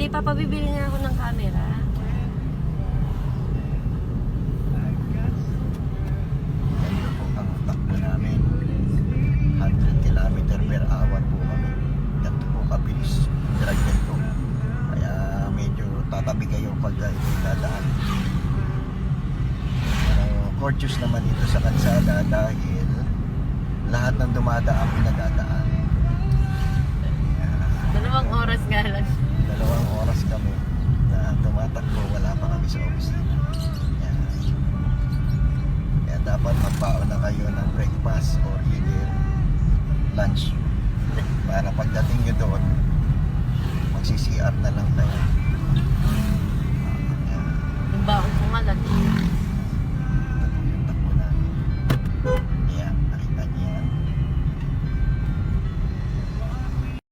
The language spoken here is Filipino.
Hindi, papabibili nga ako ng camera. Ganito po ang takbo namin. 100 km per hour po kami. Ganito po kabilis. Drag ganito. Kaya medyo tatabi kayo pag ito'y dadaan. Courteous naman dito sa kalsada dahil lahat ng dumadaan pinagdadaan. 2 oras nga lang. 2 oras kami na tumatakbo, wala pa kami sa opisina. Yan. Kaya dapat magbaon na kayo ng breakfast or either lunch para pagdating nyo doon magsi-CR na lang tayo.